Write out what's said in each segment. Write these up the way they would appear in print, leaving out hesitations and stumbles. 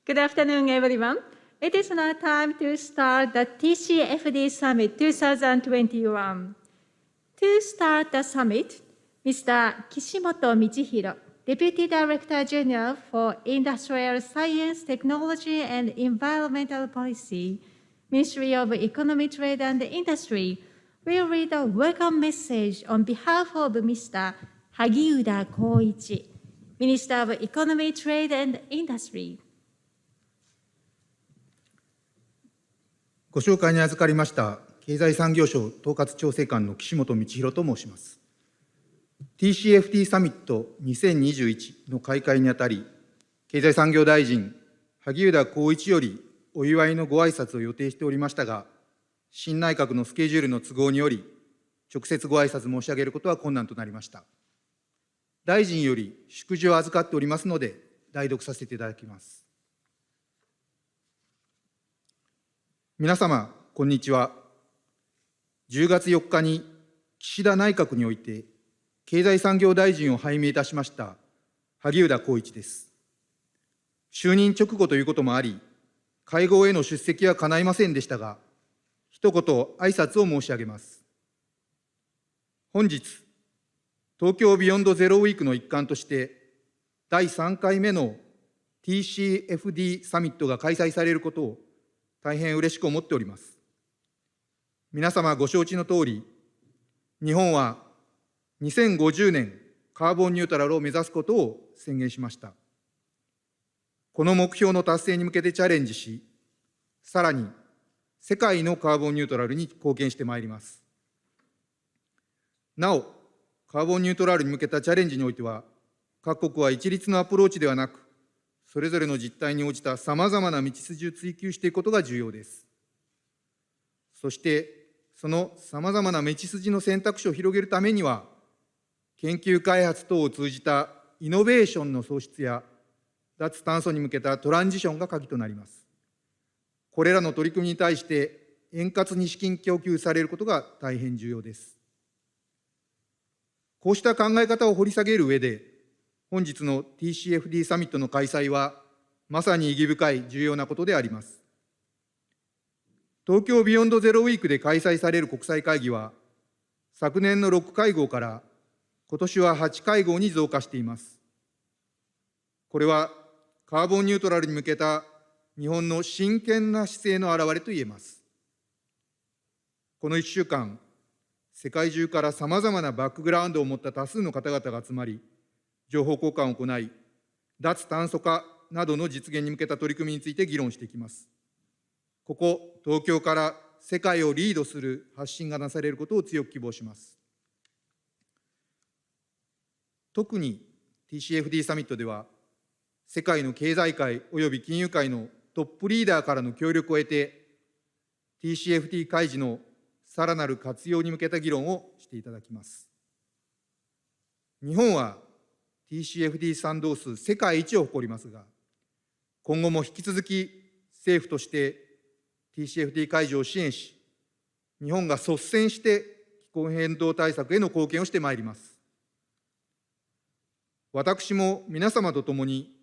Good afternoon, everyone. It is now time to start the TCFD Summit 2021. To start the summit, Mr. Kishimoto Michihiro, Deputy Director General for Industrial Science, Technology and Environmental Policy, Ministry of Economy, Trade and Industry, will read a welcome message on behalf of Mr. Hagiuda Koichi, Minister of Economy, Trade and Industry. ご紹介に預かりました経済産業省統括調整官の岸本道弘と申します。TCFD サミット2021の開会にあたり、経済産業大臣萩生田光一よりお祝いのご挨拶を予定しておりましたが、新内閣のスケジュールの都合により、直接ご挨拶申し上げることは困難となりました。大臣より祝辞を預かっておりますので、代読させていただきます。皆様、こんにちは。10月4日に岸田内閣において、経済産業大臣を拝命いたしました萩生田光一です。就任直後ということもあり、会合への出席は叶いませんでしたが、一言挨拶を申し上げます。本日、東京ビヨンドゼロウィークの一環として、第3回目の TCFD サミットが開催されることを大変嬉しく思っております。皆様ご承知のとおり、日本は2050年カーボンニュートラルを目指すことを宣言しました。この目標の達成に向けてチャレンジし、さらに世界のカーボンニュートラルに貢献してまいります。なお、カーボンニュートラルに向けたチャレンジにおいては、各国は一律のアプローチではなく、それぞれの実態に応じたさまざまな道筋を追求していくことが重要です。そして、そのさまざまな道筋の選択肢を広げるためには、研究開発等を通じたイノベーションの創出や、脱炭素に向けたトランジションが鍵となります。これらの取り組みに対して円滑に資金供給されることが大変重要です。こうした考え方を掘り下げる上で、本日の TCFD サミットの開催は、まさに意義深い重要なことであります。東京ビヨンドゼロウィークで開催される国際会議は、昨年の6会合から今年は8会合に増加しています。これはカーボンニュートラルに向けた日本の真剣な姿勢の表れと言えます。この1週間、世界中からさまざまなバックグラウンドを持った多数の方々が集まり、情報交換を行い、脱炭素化などの実現に向けた取り組みについて議論していきます。ここ、東京から世界をリードする発信がなされることを強く希望します。特に TCFD サミットでは、世界の経済界及び金融界のトップリーダーからの協力を得て、TCFD 開示のさらなる活用に向けた議論をしていただきます。日本は TCFD 賛同数世界一を誇りますが、今後も引き続き政府としてTCFD 開示を支援し、日本が率先して気候変動対策への貢献をしてまいります。私も皆様と共に、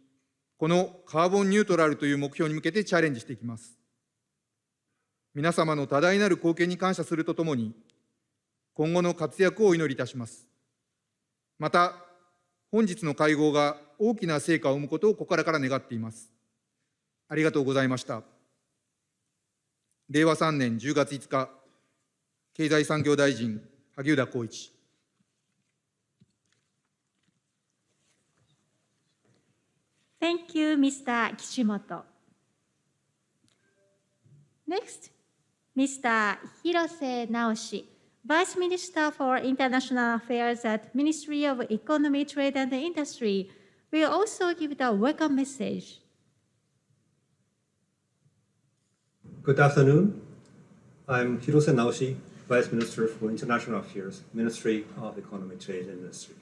このカーボンニュートラルという目標に向けてチャレンジしていきます。皆様の多大なる貢献に感謝するとともに、今後の活躍をお祈りいたします。また、本日の会合が大きな成果を生むことを心から願っています。ありがとうございました。令和3年10月5日、経済産業大臣、萩生田光一。Thank you, Mr. Kishimoto. Next, Mr. Hirose Naoshi, Vice Minister for International Affairs at Ministry of Economy, Trade and Industry, will also give the welcome message. Good afternoon. I'm Hirose Naoshi, Vice Minister for International Affairs, Ministry of Economy, Trade and Industry.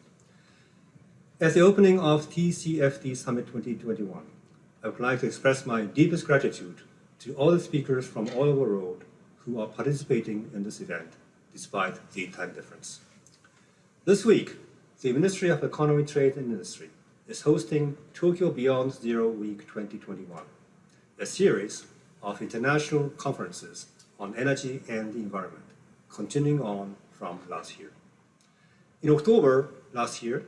At the opening of TCFD Summit 2021, I would like to express my deepest gratitude to all the speakers from all over the world who are participating in this event, despite the time difference. This week, the Ministry of Economy, Trade and Industry is hosting Tokyo Beyond Zero Week 2021, a series of international conferences on energy and the environment, continuing on from last year. In October last year,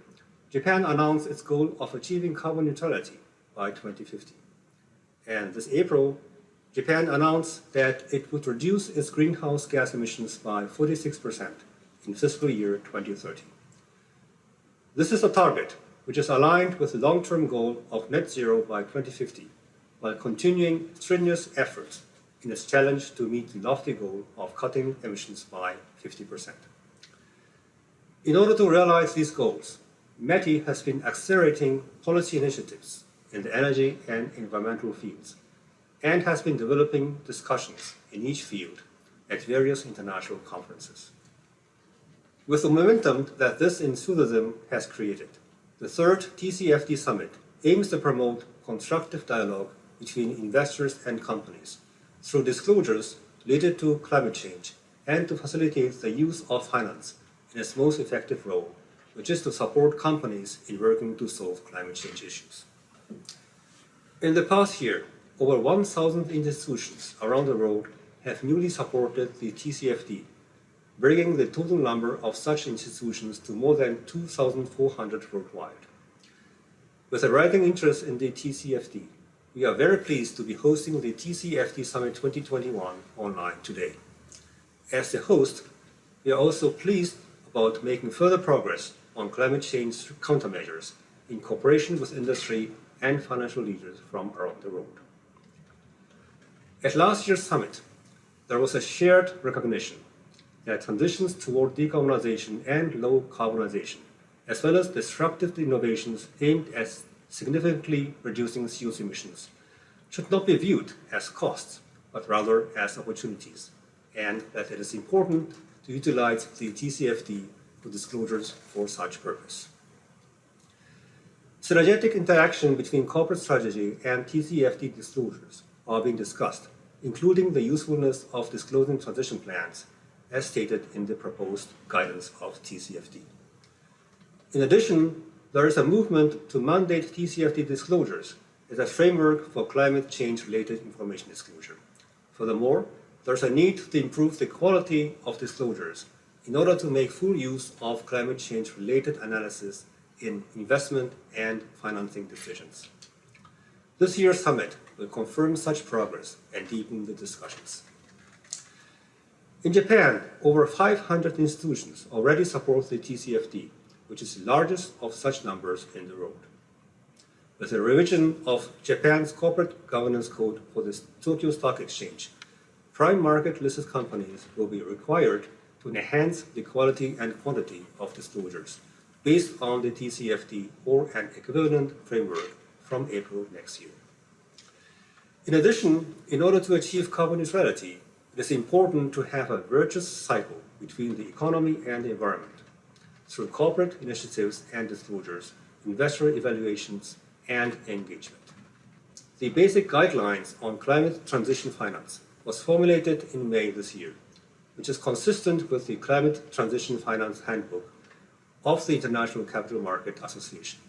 Japan announced its goal of achieving carbon neutrality by 2050. And this April, Japan announced that it would reduce its greenhouse gas emissions by 46% in fiscal year 2030. This is a target which is aligned with the long-term goal of net zero by 2050, while continuing strenuous efforts in its challenge to meet the lofty goal of cutting emissions by 50%. In order to realize these goals, METI has been accelerating policy initiatives in the energy and environmental fields, and has been developing discussions in each field at various international conferences. With the momentum that this enthusiasm has created, the third TCFD Summit aims to promote constructive dialogue between investors and companies through disclosures related to climate change and to facilitate the use of finance in its most effective role, which is to support companies in working to solve climate change issues. In the past year, over 1,000 institutions around the world have newly supported the TCFD, bringing the total number of such institutions to more than 2,400 worldwide. With a rising interest in the TCFD, we are very pleased to be hosting the TCFD Summit 2021 online today. As the host, we are also pleased about making further progress on climate change countermeasures in cooperation with industry and financial leaders from around the world. At last year's summit, there was a shared recognition that transitions toward decarbonization and low carbonization, as well as disruptive innovations aimed at significantly reducing CO2 emissions, should not be viewed as costs, but rather as opportunities, and that it is important to utilize the TCFD for disclosures for such purpose. Synergetic interaction between corporate strategy and TCFD disclosures are being discussed, including the usefulness of disclosing transition plans, as stated in the proposed guidance of TCFD. In addition, there is a movement to mandate TCFD disclosures as a framework for climate change-related information disclosure. Furthermore, there is a need to improve the quality of disclosures in order to make full use of climate change-related analysis in investment and financing decisions. This year's summit will confirm such progress and deepen the discussions. In Japan, over 500 institutions already support the TCFD, which is the largest of such numbers in the world. With the revision of Japan's corporate governance code for the Tokyo Stock Exchange, prime market listed companies will be required to enhance the quality and quantity of disclosures based on the TCFD or an equivalent framework from April next year. In addition, in order to achieve carbon neutrality, it is important to have a virtuous cycle between the economy and the environment through corporate initiatives and disclosures, investor evaluations, and engagement. The basic guidelines on climate transition finance was formulated in May this year, which is consistent with the Climate Transition Finance Handbook of the International Capital Market Association.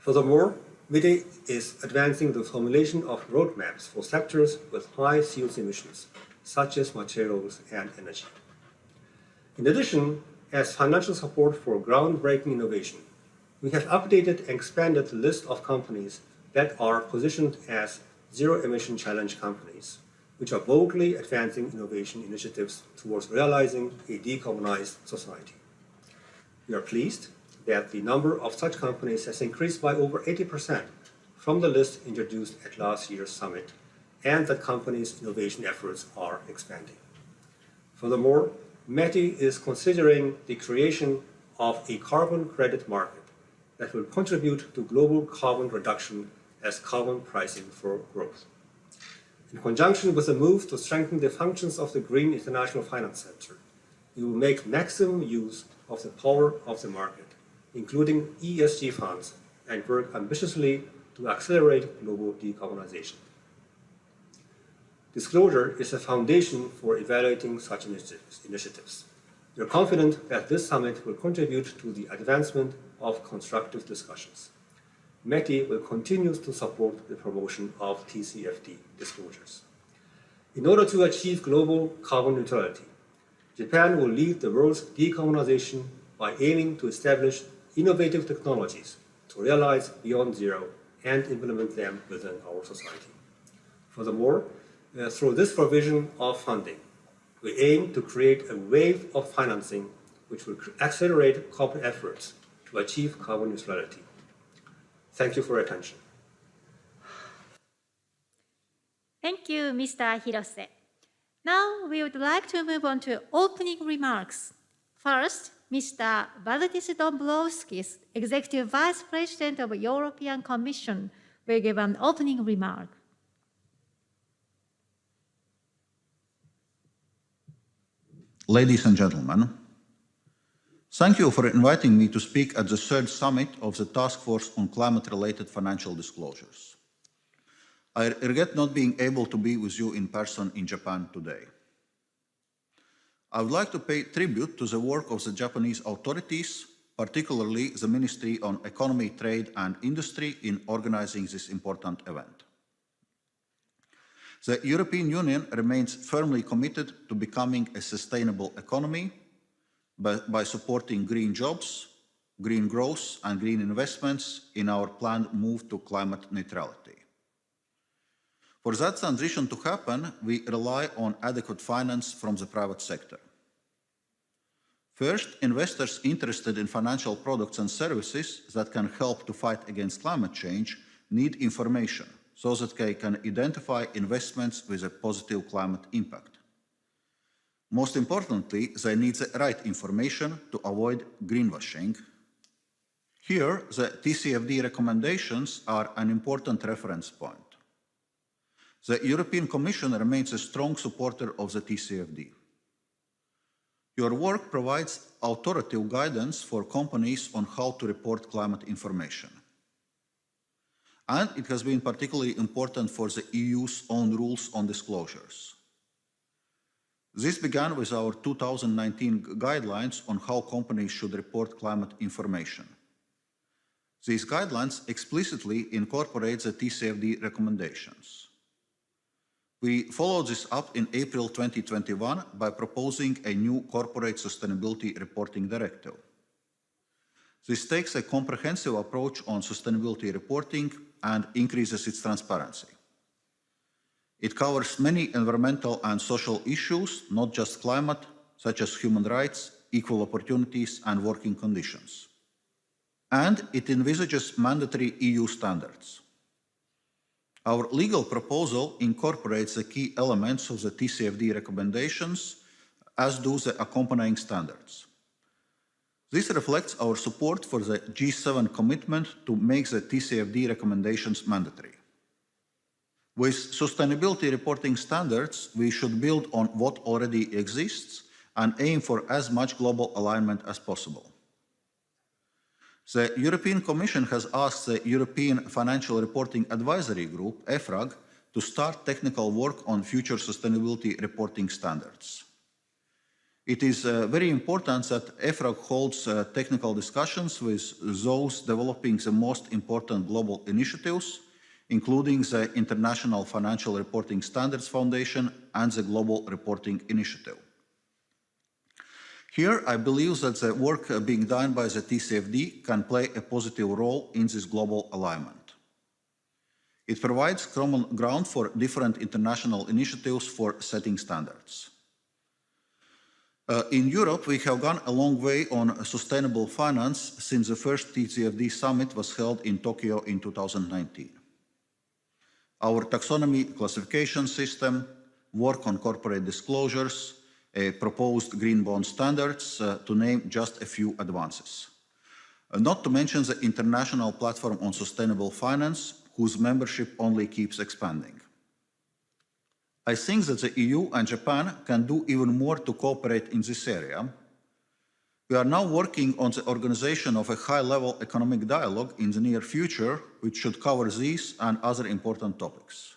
Furthermore, METI is advancing the formulation of roadmaps for sectors with high CO2 emissions, such as materials and energy. In addition, as financial support for groundbreaking innovation, we have updated and expanded the list of companies that are positioned as zero-emission challenge companies, which are boldly advancing innovation initiatives towards realizing a decarbonized society. We are pleased that the number of such companies has increased by over 80% from the list introduced at last year's summit, and that companies' innovation efforts are expanding. Furthermore, METI is considering the creation of a carbon credit market that will contribute to global carbon reduction as carbon pricing for growth. In conjunction with the move to strengthen the functions of the Green International Finance Center, we will make maximum use of the power of the market, including ESG funds, and work ambitiously to accelerate global decarbonization. Disclosure is a foundation for evaluating such initiatives. We are confident that this summit will contribute to the advancement of constructive discussions. METI will continue to support the promotion of TCFD disclosures. In order to achieve global carbon neutrality, Japan will lead the world's decarbonization by aiming to establish innovative technologies to realize Beyond Zero and implement them within our society. Furthermore, through this provision of funding, we aim to create a wave of financing which will accelerate corporate efforts to achieve carbon neutrality. Thank you for your attention. Thank you, Mr. Hirose. Now we would like to move on to opening remarks. First, Mr. Valdis Dombrovskis, Executive Vice President of the European Commission, will give an opening remark. Ladies and gentlemen, thank you for inviting me to speak at the third summit of the Task Force on Climate-Related Financial Disclosures. I regret not being able to be with you in person in Japan today. I would like to pay tribute to the work of the Japanese authorities, particularly the Ministry on Economy, Trade and Industry, in organizing this important event. The European Union remains firmly committed to becoming a sustainable economy by supporting green jobs, green growth and green investments in our planned move to climate neutrality. For that transition to happen, we rely on adequate finance from the private sector. First, investors interested in financial products and services that can help to fight against climate change need information so that they can identify investments with a positive climate impact. Most importantly, they need the right information to avoid greenwashing. Here, the TCFD recommendations are an important reference point. The European Commission remains a strong supporter of the TCFD. Your work provides authoritative guidance for companies on how to report climate information. And it has been particularly important for the EU's own rules on disclosures. This began with our 2019 guidelines on how companies should report climate information. These guidelines explicitly incorporate the TCFD recommendations. We followed this up in April 2021 by proposing a new Corporate Sustainability Reporting Directive. This takes a comprehensive approach on sustainability reporting and increases its transparency. It covers many environmental and social issues, not just climate, such as human rights, equal opportunities, and working conditions. And it envisages mandatory EU standards. Our legal proposal incorporates the key elements of the TCFD recommendations, as do the accompanying standards. This reflects our support for the G7 commitment to make the TCFD recommendations mandatory. With sustainability reporting standards, we should build on what already exists and aim for as much global alignment as possible. The European Commission has asked the European Financial Reporting Advisory Group, EFRAG, to start technical work on future sustainability reporting standards. It is very important that EFRAG holds technical discussions with those developing the most important global initiatives, including the International Financial Reporting Standards Foundation and the Global Reporting Initiative. Here, I believe that the work being done by the TCFD can play a positive role in this global alignment. It provides common ground for different international initiatives for setting standards. In Europe, we have gone a long way on sustainable finance since the first TCFD Summit was held in Tokyo in 2019. Our taxonomy classification system, work on corporate disclosures, proposed green bond standards, to name just a few advances. Not to mention the International Platform on Sustainable Finance, whose membership only keeps expanding. I think that the EU and Japan can do even more to cooperate in this area. We are now working on the organization of a high-level economic dialogue in the near future, which should cover these and other important topics.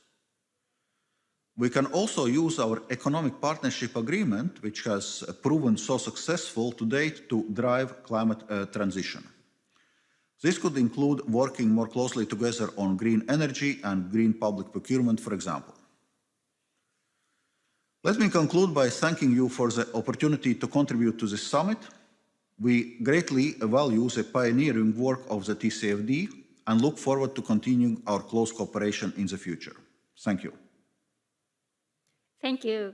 We can also use our economic partnership agreement, which has proven so successful to date, to drive climate transition. This could include working more closely together on green energy and green public procurement, for example. Let me conclude by thanking you for the opportunity to contribute to this summit. We greatly value the pioneering work of the TCFD and look forward to continuing our close cooperation in the future. Thank you. Thank you.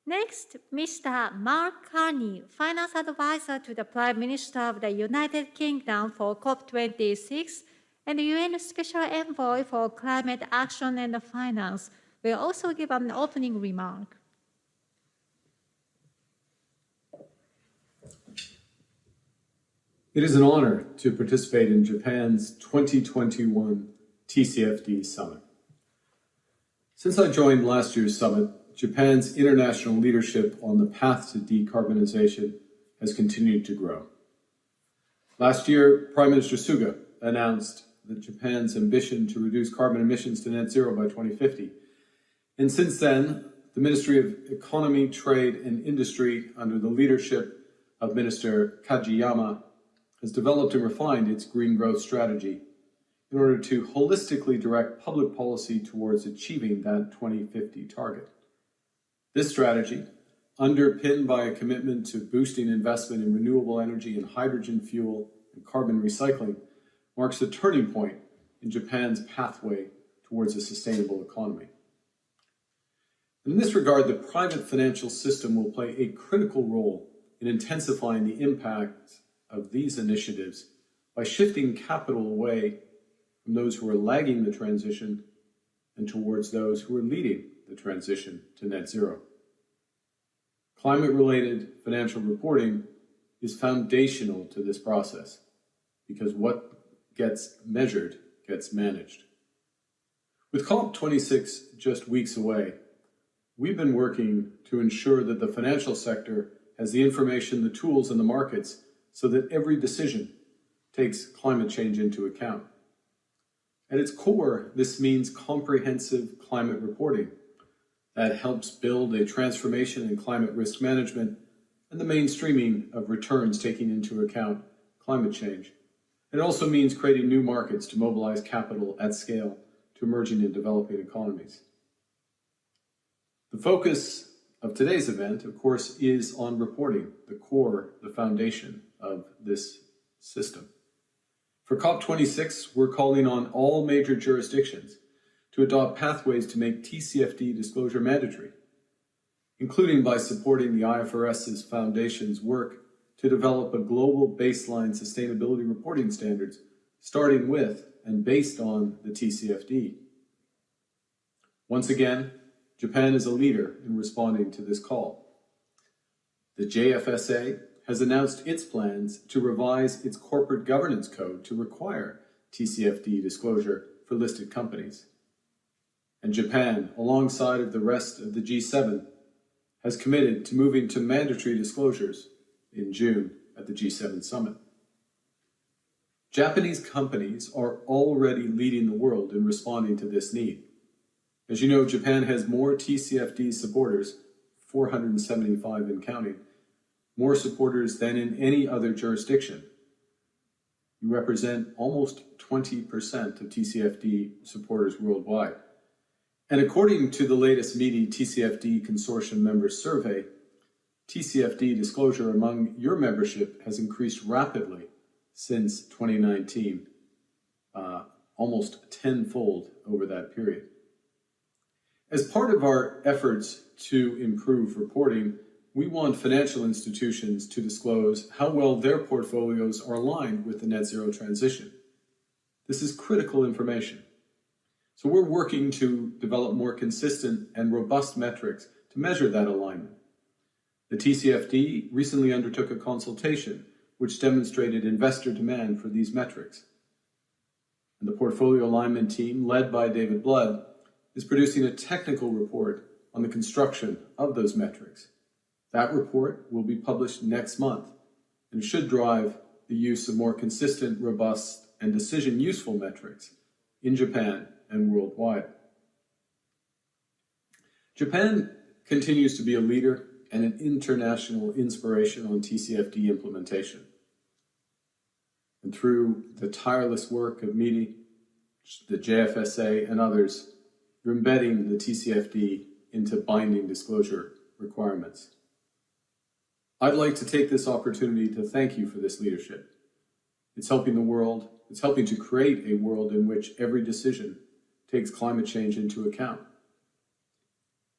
Next, Mr. Mark Carney, Finance Advisor to the Prime Minister of the United Kingdom for COP26 and UN Special Envoy for Climate Action and Finance, will also give an opening remark. It is an honor to participate in Japan's 2021 TCFD Summit. Since I joined last year's summit, Japan's international leadership on the path to decarbonization has continued to grow. Last year, Prime Minister Suga announced that Japan's ambition to reduce carbon emissions to net zero by 2050. And since then, the Ministry of Economy, Trade and Industry, under the leadership of Minister Kajiyama, has developed and refined its green growth strategy in order to holistically direct public policy towards achieving that 2050 target. This strategy, underpinned by a commitment to boosting investment in renewable energy and hydrogen fuel and carbon recycling, marks a turning point in Japan's pathway towards a sustainable economy. In this regard, the private financial system will play a critical role in intensifying the impact of these initiatives by shifting capital away from those who are lagging the transition and towards those who are leading the transition to net zero. Climate-related financial reporting is foundational to this process because what gets measured gets managed. With COP26 just weeks away, we've been working to ensure that the financial sector has the information, the tools, and the markets so that every decision takes climate change into account. At its core, this means comprehensive climate reporting that helps build a transformation in climate risk management and the mainstreaming of returns taking into account climate change. It also means creating new markets to mobilize capital at scale to emerging and developing economies. The focus of today's event, of course, is on reporting, the core, the foundation of this system. For COP26, we're calling on all major jurisdictions to adopt pathways to make TCFD disclosure mandatory, including by supporting the IFRS's Foundation's work to develop a global baseline sustainability reporting standards, starting with and based on the TCFD. Once again, Japan is a leader in responding to this call. The JFSA has announced its plans to revise its corporate governance code to require TCFD disclosure for listed companies. And Japan, alongside of the rest of the G7, has committed to moving to mandatory disclosures in June at the G7 Summit. Japanese companies are already leading the world in responding to this need. As you know, Japan has more TCFD supporters, 475 and counting, more supporters than in any other jurisdiction. You represent almost 20% of TCFD supporters worldwide. And according to the latest MEDI TCFD Consortium members survey, TCFD disclosure among your membership has increased rapidly since 2019, almost tenfold over that period. As part of our efforts to improve reporting, we want financial institutions to disclose how well their portfolios are aligned with the net zero transition. This is critical information. So we're working to develop more consistent and robust metrics to measure that alignment. The TCFD recently undertook a consultation which demonstrated investor demand for these metrics. And the portfolio alignment team, led by David Blood, is producing a technical report on the construction of those metrics. That report will be published next month and should drive the use of more consistent, robust, and decision-useful metrics in Japan and worldwide. Japan continues to be a leader and an international inspiration on TCFD implementation. And through the tireless work of METI, the JFSA, and others, you're embedding the TCFD into binding disclosure requirements. I'd like to take this opportunity to thank you for this leadership. It's helping to create a world in which every decision takes climate change into account.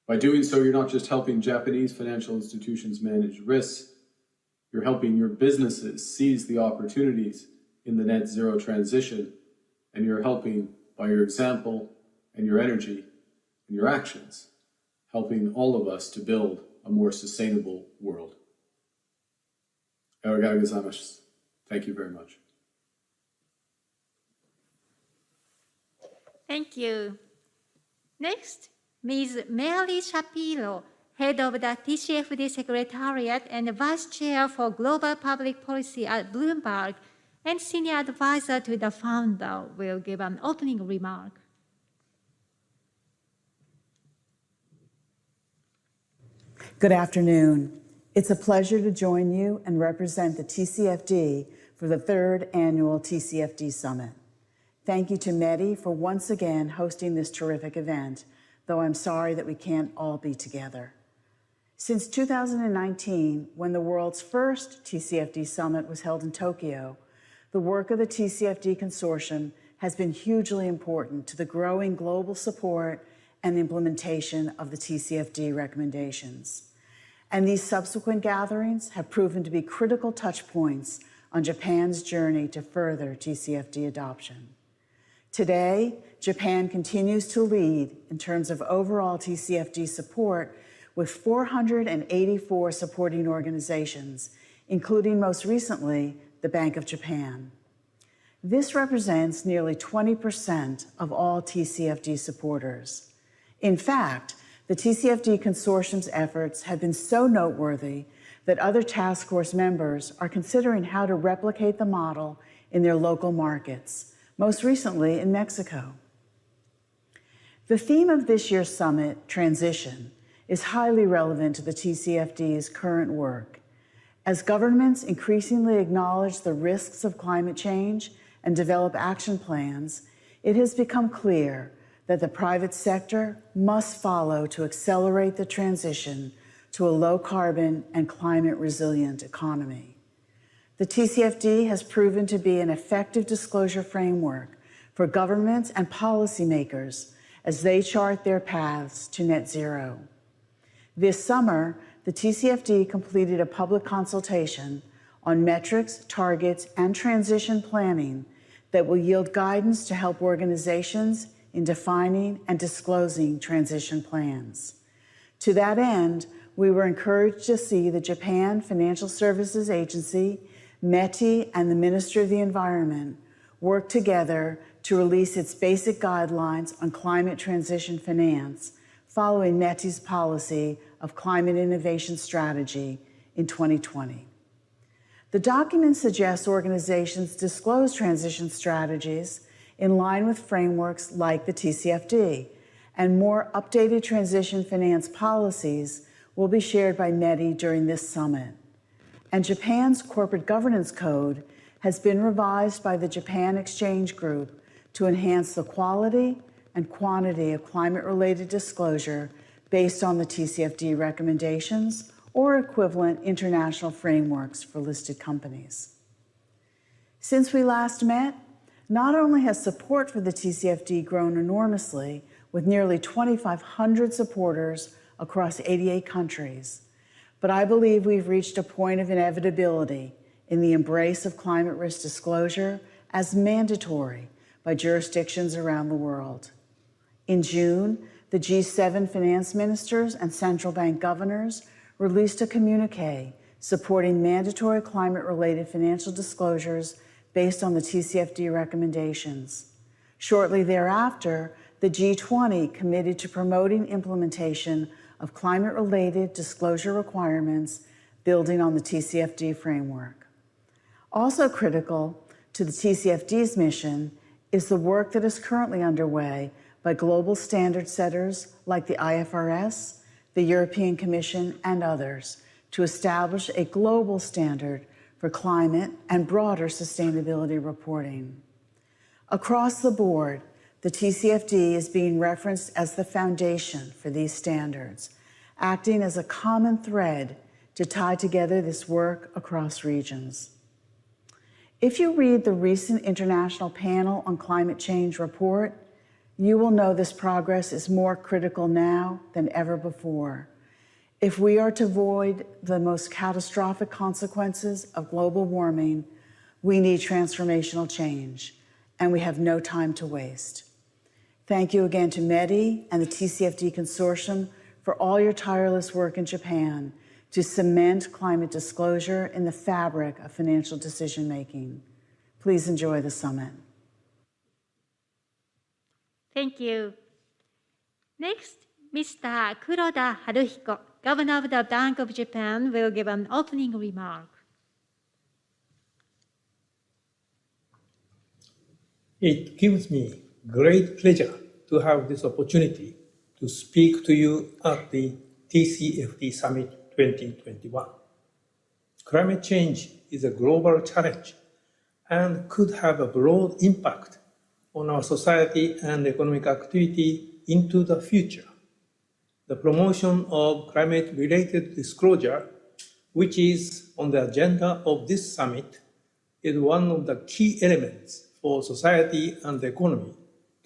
By doing so, you're not just helping Japanese financial institutions manage risks, you're helping your businesses seize the opportunities in the net zero transition, and you're helping, by your example and your energy and your actions, helping all of us to build a more sustainable world. Arigato gozaimasu. Thank you very much. Thank you. Next, Ms. Mary Shapiro, Head of the TCFD Secretariat and Vice Chair for Global Public Policy at Bloomberg and Senior Advisor to the founder, will give an opening remark. Good afternoon. It's a pleasure to join you and represent the TCFD for the third annual TCFD Summit. Thank you to METI for once again hosting this terrific event, though I'm sorry that we can't all be together. Since 2019, when the world's first TCFD Summit was held in Tokyo, the work of the TCFD Consortium has been hugely important to the growing global support and implementation of the TCFD recommendations. And these subsequent gatherings have proven to be critical touch points on Japan's journey to further TCFD adoption. Today, Japan continues to lead in terms of overall TCFD support with 484 supporting organizations, including most recently the Bank of Japan. This represents nearly 20% of all TCFD supporters. In fact, the TCFD Consortium's efforts have been so noteworthy that other task force members are considering how to replicate the model in their local markets, most recently in Mexico. The theme of this year's summit, transition, is highly relevant to the TCFD's current work. As governments increasingly acknowledge the risks of climate change and develop action plans, it has become clear that the private sector must follow to accelerate the transition to a low-carbon and climate-resilient economy. The TCFD has proven to be an effective disclosure framework for governments and policymakers as they chart their paths to net zero. This summer, the TCFD completed a public consultation on metrics, targets, and transition planning that will yield guidance to help organizations in defining and disclosing transition plans. To that end, we were encouraged to see the Japan Financial Services Agency, METI, and the Ministry of the Environment work together to release its basic guidelines on climate transition finance following METI's policy of climate innovation strategy in 2020. The document suggests organizations disclose transition strategies in line with frameworks like the TCFD, and more updated transition finance policies will be shared by METI during this summit. And Japan's corporate governance code has been revised by the Japan Exchange Group to enhance the quality and quantity of climate-related disclosure based on the TCFD recommendations or equivalent international frameworks for listed companies. Since we last met, not only has support for the TCFD grown enormously, with nearly 2,500 supporters across 88 countries, but I believe we've reached a point of inevitability in the embrace of climate risk disclosure as mandatory by jurisdictions around the world. In June, the G7 finance ministers and central bank governors released a communiqué supporting mandatory climate-related financial disclosures based on the TCFD recommendations. Shortly thereafter, the G20 committed to promoting implementation of climate-related disclosure requirements building on the TCFD framework. Also critical to the TCFD's mission is the work that is currently underway by global standard setters like the IFRS, the European Commission, and others to establish a global standard for climate and broader sustainability reporting. Across the board, the TCFD is being referenced as the foundation for these standards, acting as a common thread to tie together this work across regions. If you read the recent International Panel on Climate Change report, you will know this progress is more critical now than ever before. If we are to avoid the most catastrophic consequences of global warming, we need transformational change, and we have no time to waste. Thank you again to METI and the TCFD Consortium for all your tireless work in Japan to cement climate disclosure in the fabric of financial decision-making. Please enjoy the summit. Thank you. Next, Mr. Kuroda Haruhiko, Governor of the Bank of Japan, will give an opening remark. It gives me great pleasure to have this opportunity to speak to you at the TCFD Summit 2021. Climate change is a global challenge and could have a broad impact on our society and economic activity into the future. The promotion of climate-related disclosure, which is on the agenda of this summit, is one of the key elements for society and the economy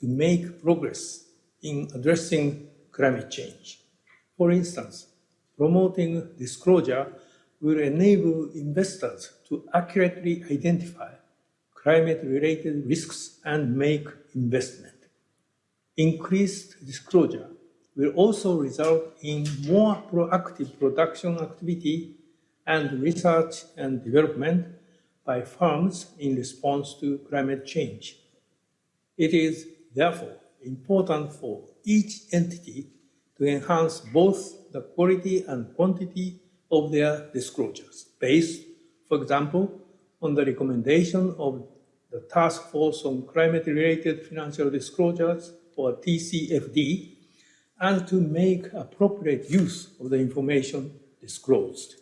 to make progress in addressing climate change. For instance, promoting disclosure will enable investors to accurately identify climate-related risks and make investment. Increased disclosure will also result in more proactive production activity and research and development by firms in response to climate change. It is therefore important for each entity to enhance both the quality and quantity of their disclosures, based, for example, on the recommendation of the Task Force on Climate-Related Financial Disclosures, or TCFD, and to make appropriate use of the information disclosed.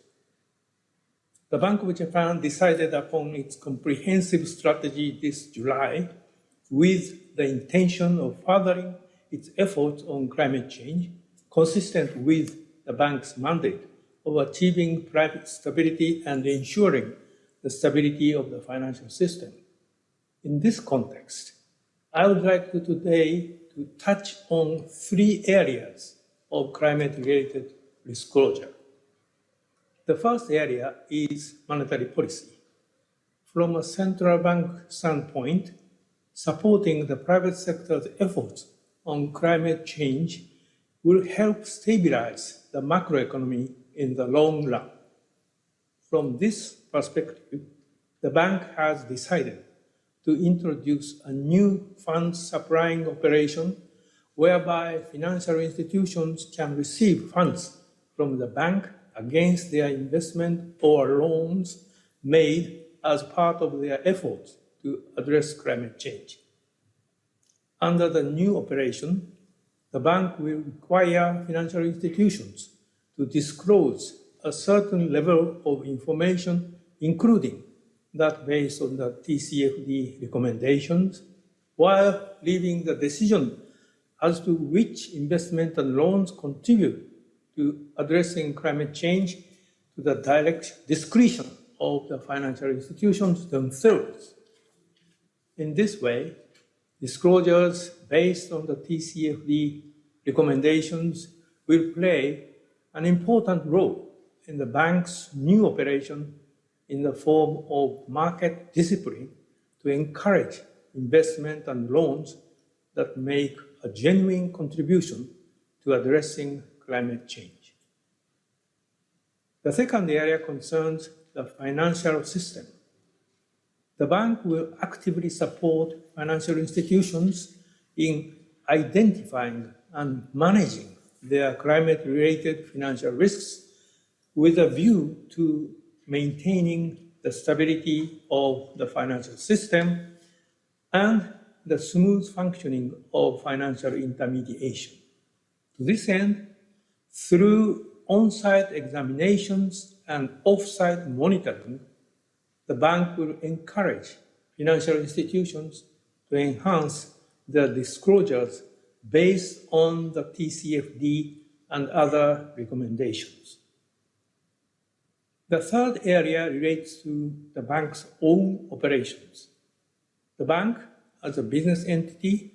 The Bank of Japan decided upon its comprehensive strategy this July with the intention of furthering its efforts on climate change, consistent with the bank's mandate of achieving private stability and ensuring the stability of the financial system. In this context, I would like today to touch on 3 areas of climate-related disclosure. The first area is monetary policy. From a central bank standpoint, supporting the private sector's efforts on climate change will help stabilize the macroeconomy in the long run. From this perspective, the bank has decided to introduce a new fund supplying operation whereby financial institutions can receive funds from the bank against their investment or loans made as part of their efforts to address climate change. Under the new operation, the bank will require financial institutions to disclose a certain level of information, including that based on the TCFD recommendations, while leaving the decision as to which investment and loans contribute to addressing climate change to the direct discretion of the financial institutions themselves. In this way, disclosures based on the TCFD recommendations will play an important role in the bank's new operation in the form of market discipline to encourage investment and loans that make a genuine contribution to addressing climate change. The second area concerns the financial system. The bank will actively support financial institutions in identifying and managing their climate-related financial risks with a view to maintaining the stability of the financial system and the smooth functioning of financial intermediation. To this end, through on-site examinations and off-site monitoring, the bank will encourage financial institutions to enhance their disclosures based on the TCFD and other recommendations. The third area relates to the bank's own operations. The bank, as a business entity,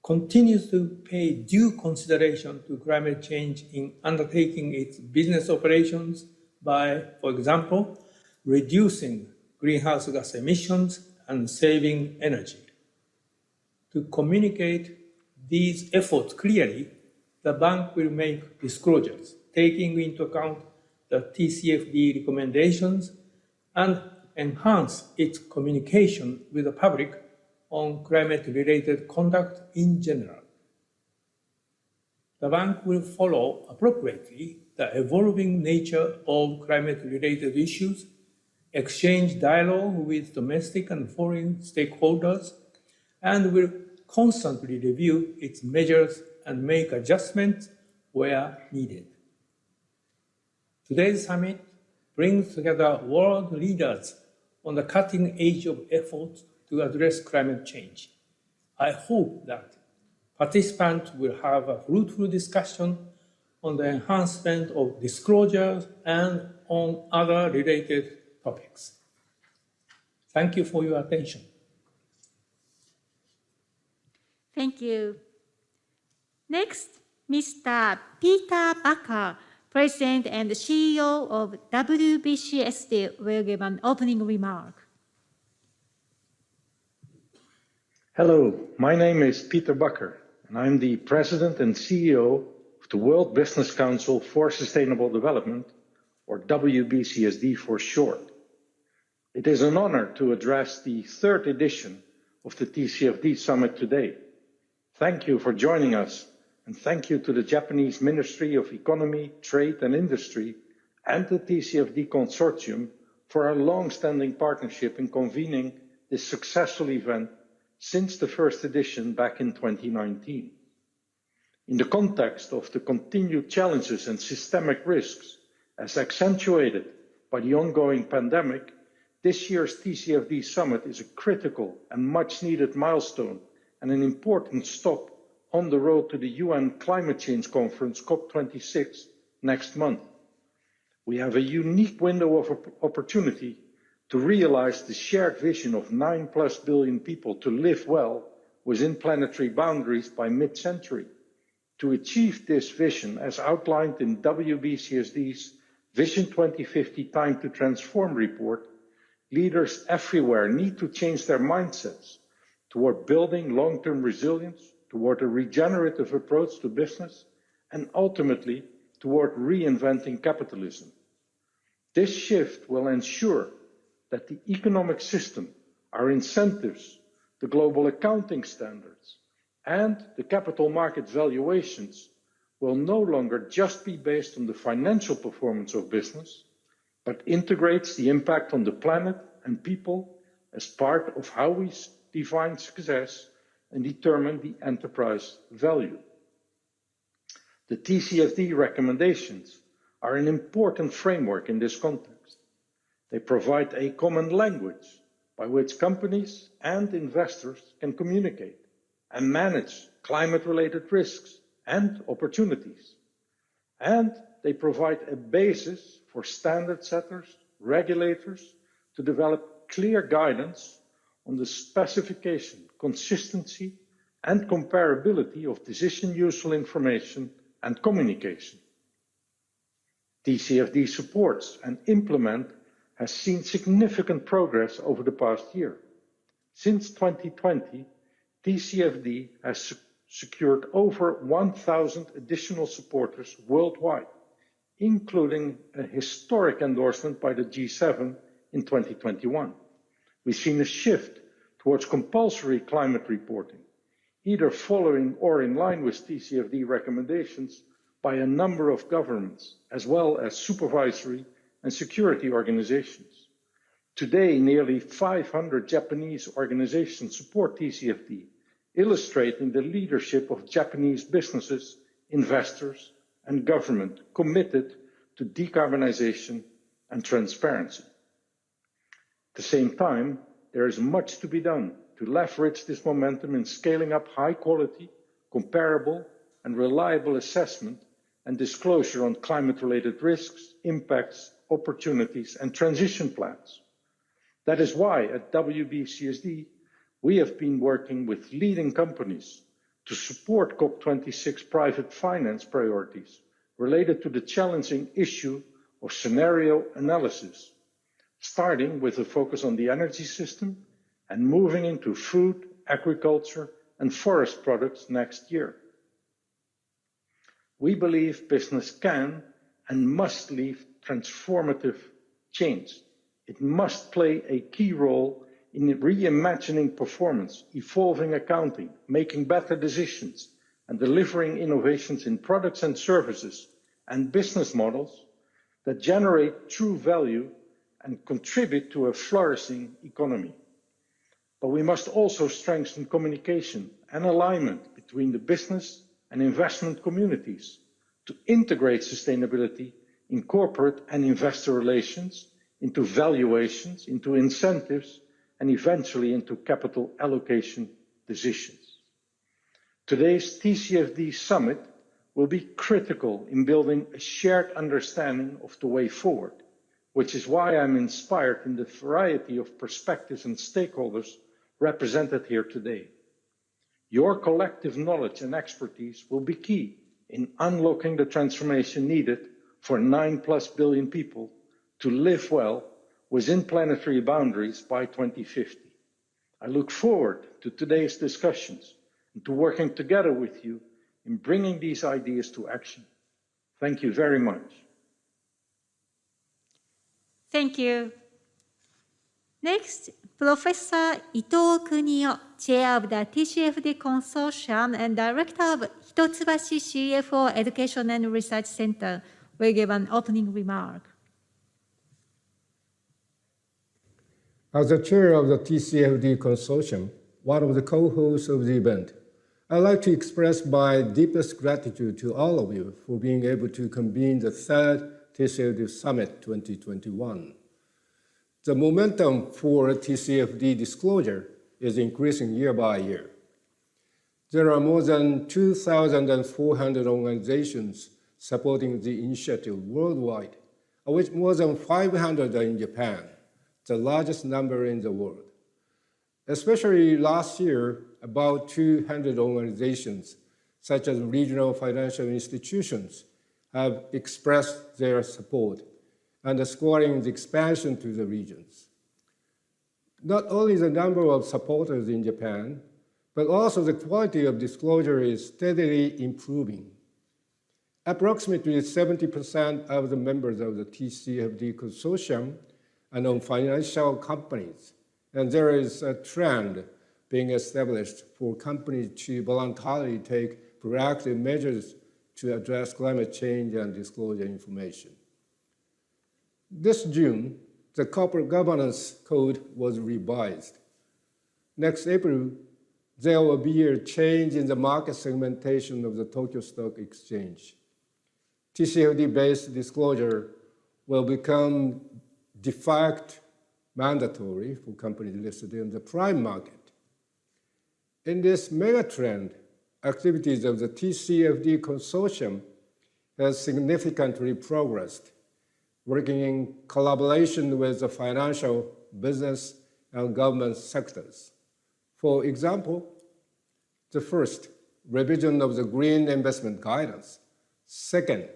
continues to pay due consideration to climate change in undertaking its business operations by, for example, reducing greenhouse gas emissions and saving energy. To communicate these efforts clearly, the bank will make disclosures, taking into account the TCFD recommendations and enhance its communication with the public on climate-related conduct in general. The bank will follow appropriately the evolving nature of climate-related issues, exchange dialogue with domestic and foreign stakeholders, and will constantly review its measures and make adjustments where needed. Today's summit brings together world leaders on the cutting edge of efforts to address climate change. I hope that participants will have a fruitful discussion on the enhancement of disclosures and on other related topics. Thank you for your attention. Thank you. Next, Mr. Peter Bakker, President and CEO of WBCSD, will give an opening remark. Hello, my name is Peter Bakker, and I'm the President and CEO of the World Business Council for Sustainable Development, or WBCSD for short. It is an honor to address the third edition of the TCFD Summit today. Thank you for joining us, and thank you to the Japanese Ministry of Economy, Trade and Industry and the TCFD Consortium for our long-standing partnership in convening this successful event since the first edition back in 2019. In the context of the continued challenges and systemic risks as accentuated by the ongoing pandemic, this year's TCFD Summit is a critical and much-needed milestone and an important stop on the road to the UN Climate Change Conference COP26 next month. We have a unique window of opportunity to realize the shared vision of 9+ billion people to live well within planetary boundaries by mid-century. To achieve this vision, as outlined in WBCSD's Vision 2050 Time to Transform report, leaders everywhere need to change their mindsets toward building long-term resilience, toward a regenerative approach to business, and ultimately toward reinventing capitalism. This shift will ensure that the economic system, our incentives, the global accounting standards, and the capital market valuations will no longer just be based on the financial performance of business, but integrates the impact on the planet and people as part of how we define success and determine the enterprise value. The TCFD recommendations are an important framework in this context. They provide a common language by which companies and investors can communicate and manage climate-related risks and opportunities. And they provide a basis for standard setters, regulators, to develop clear guidance on the specification, consistency, and comparability of decision-useful information and communication. TCFD supports and implements has seen significant progress over the past year. Since 2020, TCFD has secured over 1,000 additional supporters worldwide, including a historic endorsement by the G7 in 2021. We've seen a shift towards compulsory climate reporting, either following or in line with TCFD recommendations by a number of governments, as well as supervisory and security organizations. Today, nearly 500 Japanese organizations support TCFD, illustrating the leadership of Japanese businesses, investors, and government committed to decarbonization and transparency. At the same time, there is much to be done to leverage this momentum in scaling up high quality, comparable, and reliable assessment and disclosure on climate-related risks, impacts, opportunities, and transition plans. That is why at WBCSD, we have been working with leading companies to support COP26 private finance priorities related to the challenging issue of scenario analysis, starting with a focus on the energy system and moving into food, agriculture, and forest products next year. We believe business can and must lead transformative change. It must play a key role in reimagining performance, evolving accounting, making better decisions, and delivering innovations in products and services and business models that generate true value and contribute to a flourishing economy. But we must also strengthen communication and alignment between the business and investment communities to integrate sustainability in corporate and investor relations, into valuations, into incentives, and eventually into capital allocation decisions. Today's TCFD Summit will be critical in building a shared understanding of the way forward, which is why I'm inspired in the variety of perspectives and stakeholders represented here today. Your collective knowledge and expertise will be key in unlocking the transformation needed for 9+ billion people to live well within planetary boundaries by 2050. I look forward to today's discussions and to working together with you in bringing these ideas to action. Thank you very much. Thank you. Next, Professor Ito Kunio, Chair of the TCFD Consortium and Director of Hitotsubashi CFO Education and Research Center, will give an opening remark. As the chair of the TCFD Consortium, one of the co-hosts of the event, I'd like to express my deepest gratitude to all of you for being able to convene the third TCFD Summit 2021. The momentum for TCFD disclosure is increasing year by year. There are more than 2,400 organizations supporting the initiative worldwide, of which more than 500 are in Japan, the largest number in the world. Especially last year, about 200 organizations, such as regional financial institutions, have expressed their support, underscoring the expansion to the regions. Not only the number of supporters in Japan, but also the quality of disclosure is steadily improving. Approximately 70% of the members of the TCFD Consortium are non-financial companies, and there is a trend being established for companies to voluntarily take proactive measures to address climate change and disclosure information. This June, the Corporate Governance Code was revised. Next April, there will be a change in the market segmentation of the Tokyo Stock Exchange. TCFD-based disclosure will become de facto mandatory for companies listed in the prime market. In this megatrend, activities of the TCFD Consortium has significantly progressed, working in collaboration with the financial, business, and government sectors. For example, the first, revision of the green investment guidance. Second,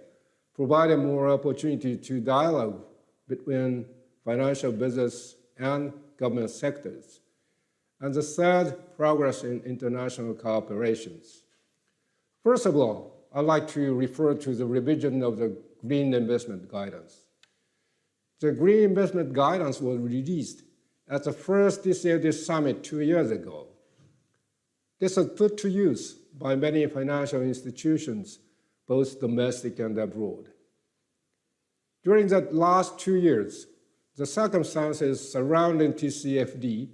providing more opportunity to dialogue between financial, business, and government sectors. And the third, progress in international cooperations. First of all, I'd like to refer to the revision of the green investment guidance. The green investment guidance was released at the first TCFD Summit 2 years ago. This was put to use by many financial institutions, both domestic and abroad. During the last 2 years, the circumstances surrounding TCFD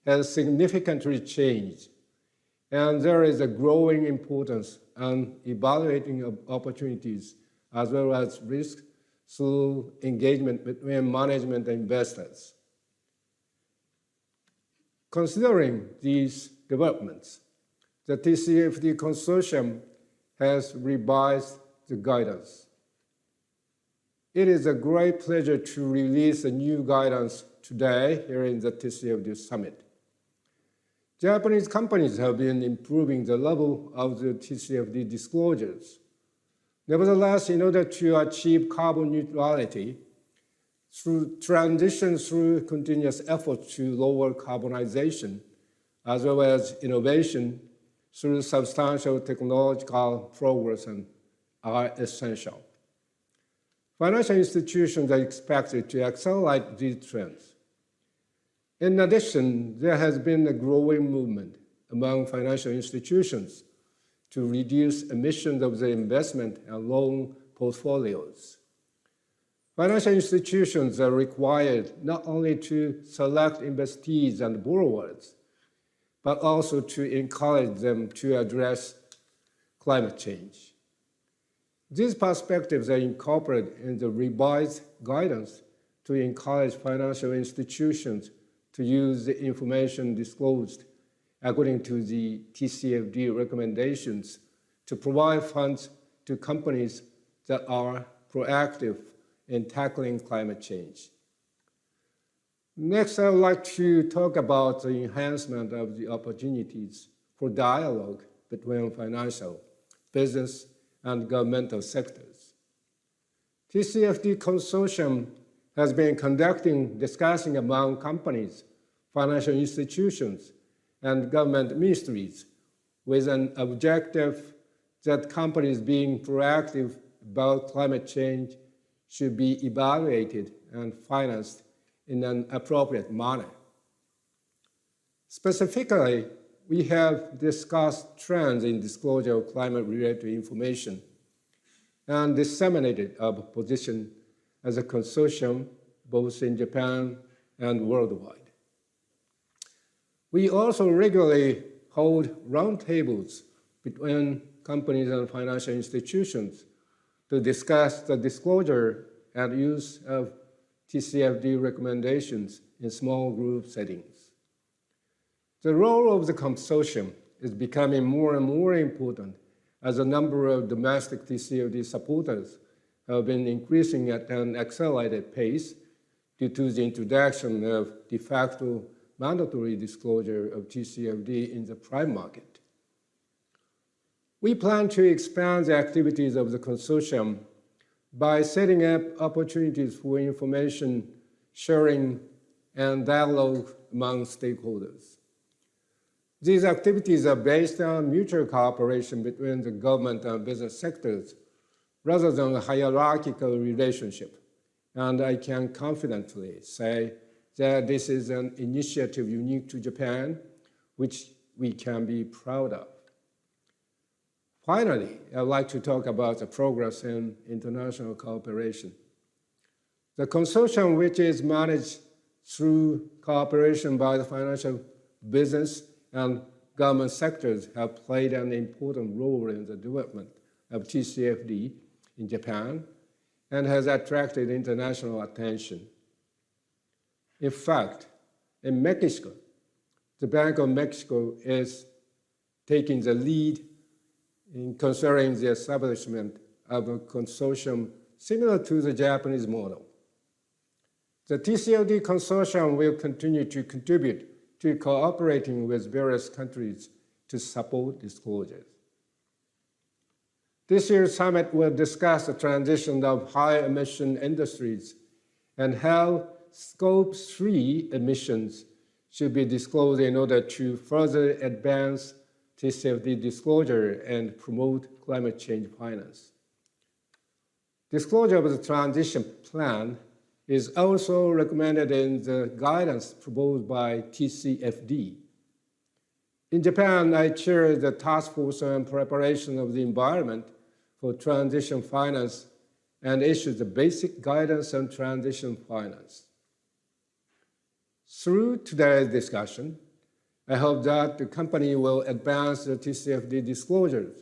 has significantly changed, and there is a growing importance on evaluating opportunities as well as risks through engagement between management and investors. Considering these developments, the TCFD Consortium has revised the guidance. It is a great pleasure to release a new guidance today here in the TCFD Summit. Japanese companies have been improving the level of the TCFD disclosures. Nevertheless, in order to achieve carbon neutrality, through transition through continuous efforts to lower carbonization, as well as innovation through substantial technological progress are essential. Financial institutions are expected to accelerate these trends. In addition, there has been a growing movement among financial institutions to reduce emissions of their investment and loan portfolios. Financial institutions are required not only to select investees and borrowers, but also to encourage them to address climate change. These perspectives are incorporated in the revised guidance to encourage financial institutions to use the information disclosed according to the TCFD recommendations to provide funds to companies that are proactive in tackling climate change. Next, I would like to talk about the enhancement of the opportunities for dialogue between financial, business, and governmental sectors. TCFD Consortium has been discussing among companies, financial institutions, and government ministries with an objective that companies being proactive about climate change should be evaluated and financed in an appropriate manner. Specifically, we have discussed trends in disclosure of climate-related information and disseminated our position as a consortium both in Japan and worldwide. We also regularly hold roundtables between companies and financial institutions to discuss the disclosure and use of TCFD recommendations in small group settings. The role of the consortium is becoming more and more important as the number of domestic TCFD supporters have been increasing at an accelerated pace due to the introduction of de facto mandatory disclosure of TCFD in the prime market. We plan to expand the activities of the consortium by setting up opportunities for information sharing and dialogue among stakeholders. These activities are based on mutual cooperation between the government and business sectors rather than a hierarchical relationship, and I can confidently say that this is an initiative unique to Japan, which we can be proud of. Finally, I'd like to talk about the progress in international cooperation. The consortium, which is managed through cooperation by the financial, business, and government sectors, have played an important role in the development of TCFD in Japan and has attracted international attention. In fact, in Mexico, the Bank of Mexico is taking the lead in considering the establishment of a consortium similar to the Japanese model. The TCFD consortium will continue to contribute to cooperating with various countries to support disclosures. This year's summit will discuss the transition of high-emission industries and how Scope 3 emissions should be disclosed in order to further advance TCFD disclosure and promote climate change finance. Disclosure of the transition plan is also recommended in the guidance proposed by TCFD. In Japan, I chair the task force on preparation of the environment for transition finance and issue the basic guidance on transition finance. Through today's discussion, I hope that the company will advance the TCFD disclosures.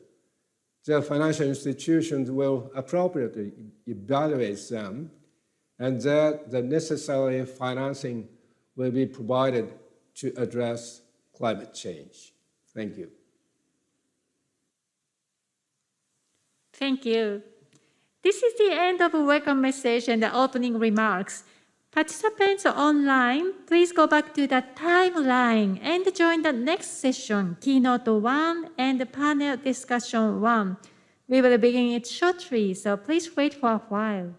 The financial institutions will appropriately evaluate them, and that the necessary financing will be provided to address climate change. Thank you. Thank you. This is the end of the welcome message and the opening remarks. Participants online, please go back to the timeline and join the next session, Keynote 1 and Panel Discussion 1. We will begin it shortly, so please wait for a while.